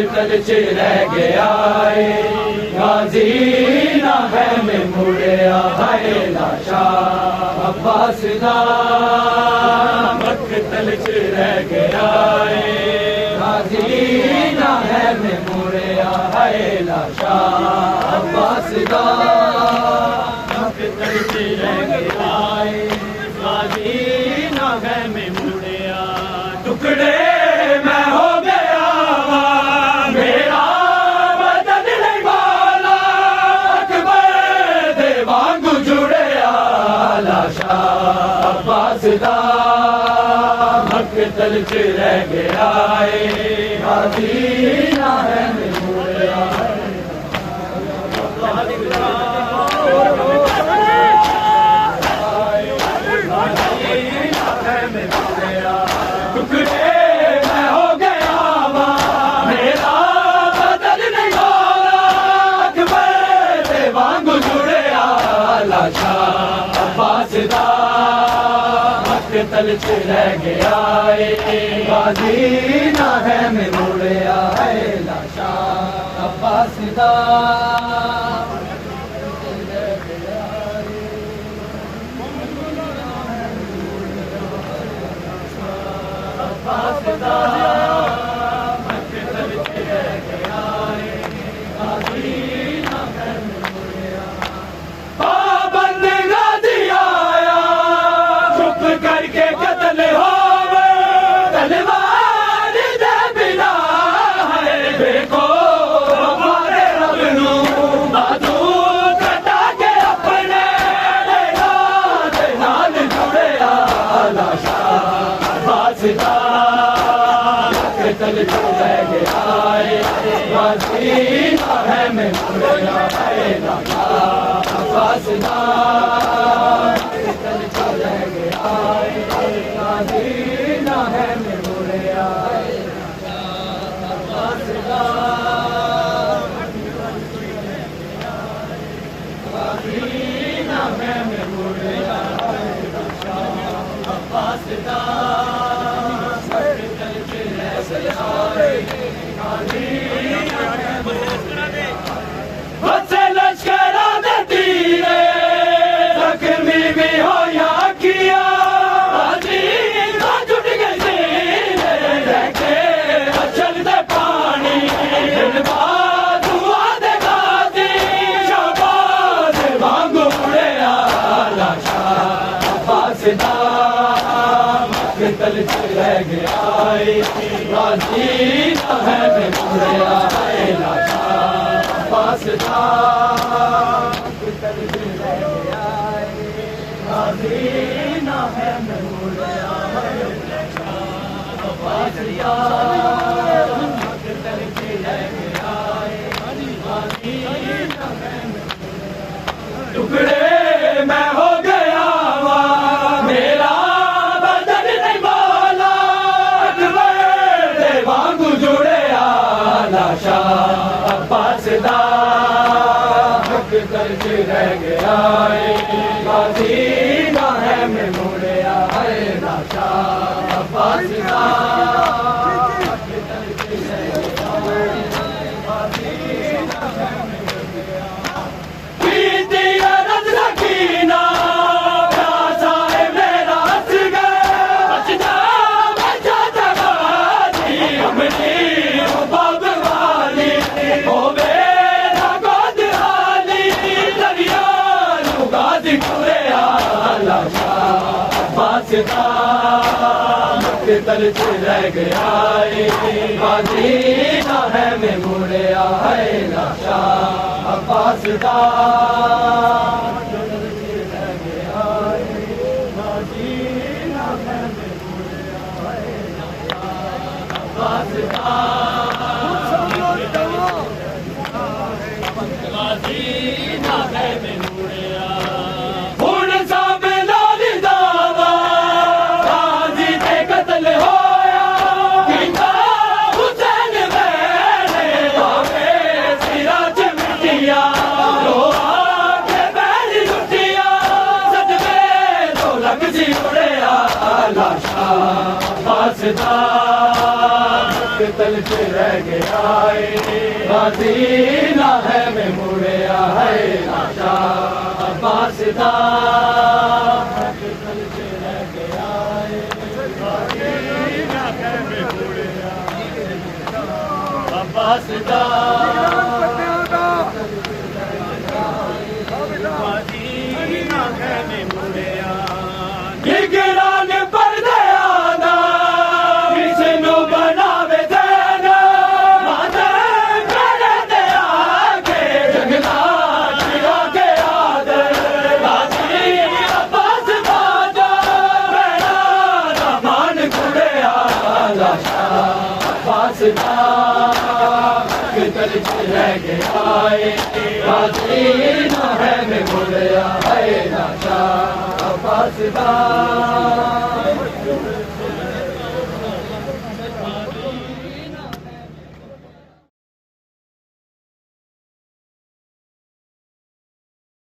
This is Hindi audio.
मकतल च रह गया गाजी ना है में मुड़िया है लाशा अब्बास दा मकतल च रह गया गाजी ना है में मुड़िया है लाशा अब्बास दा मकतल च रह गया गाजी ना है में मुड़िया टुकड़े मैं हो गया मेरा बदन नहीं वाला अकबर दे वांगू जुड़िया लाशा अब्बास दा मकतल च रह गया गाजी ना है में मुड़िया टुकड़े मैं हो गया मेरा बदल नहीं वाला अकबर दे वांगू जुड़िया लाशा अब्बास दा मकतल च रह गया गाजी ना है में मुड़िया है लाशा अब्बास दा पाबंद गाजी आया चुप करके कत्ल हो तलवार दे बिना है देखो हमारे रब नू बाजू कटा के अपने नाल जुड़िया लाशा अब्बास दा मकतल च रह गया गाजी ना है में मुड़िया है लाशा अब्बास दा मकतल च रह गया गाजी ना है में मुड़िया है अब्बास दा गाजी ना है में मुड़िया है लाशा अब्बास दा बच्चे लश्करा दे तीरे जख्मी भी हो या किया गाजी ना जुट गई सीने देखे अचल दे पानी दिलवा दुआ दे गाजी शाबाश वांगू मुड़िया लाशा अब्बास दा मकतल च रह गया गाजी ना है में मुड़िया है लाशा अब्बास दा मकतल च रह गया गाजी ना है में मुड़िया है लाशा अब्बास दा मकतल च रह गया गाजी ना है में टुकड़े मैं हो गया मेरा बदन नहीं वाला अकबर दे वांगू जुड़िया लाशा अब्बास दा मकतल च रह गया गाजी ना है में मुड़िया है लाशा अब्बास दा मकतल च रह गया गाजी ना है में मुड़िया कीती अरद रखीना प्यासा है मेरा असगर बचदा बचा गाजी हमनी बाब वाली होवे ना गोद हाली दरिया नू गाजी जुड़िया लाशा अब्बास दा मकतल च रह गया गाजी ना है में मुड़िया है लाशा अब्बास दा मकतल च रह गया गाजी ना है में मुड़िया है लाशा अब्बास दा गाजी ना है में मुड़िया हुण सब लाल दावा गाजी ते कत्ल होया कीता हुसैन मैंने भावे सिरा च मिट्टिया रोआ के बैल लुटिया सदमे तो लग सी उड़िया लाशा अब्बास दा तल से रह गया गाजी ना है मैं मुड़िया है लाशा अब्बास दा तल से रह गया गाजी ना है मैं मुड़िया अब्बास दा गिराने पर दयाना विष्णु बनावे देना माता कर दया के जगना जिया के आदर गाजी अब्बास बाजा मेरा रमान गुड़िया लाशा अब्बास दा तल से रह गया गाजी ना है मैं गुड़िया है लाशा अब्बास दा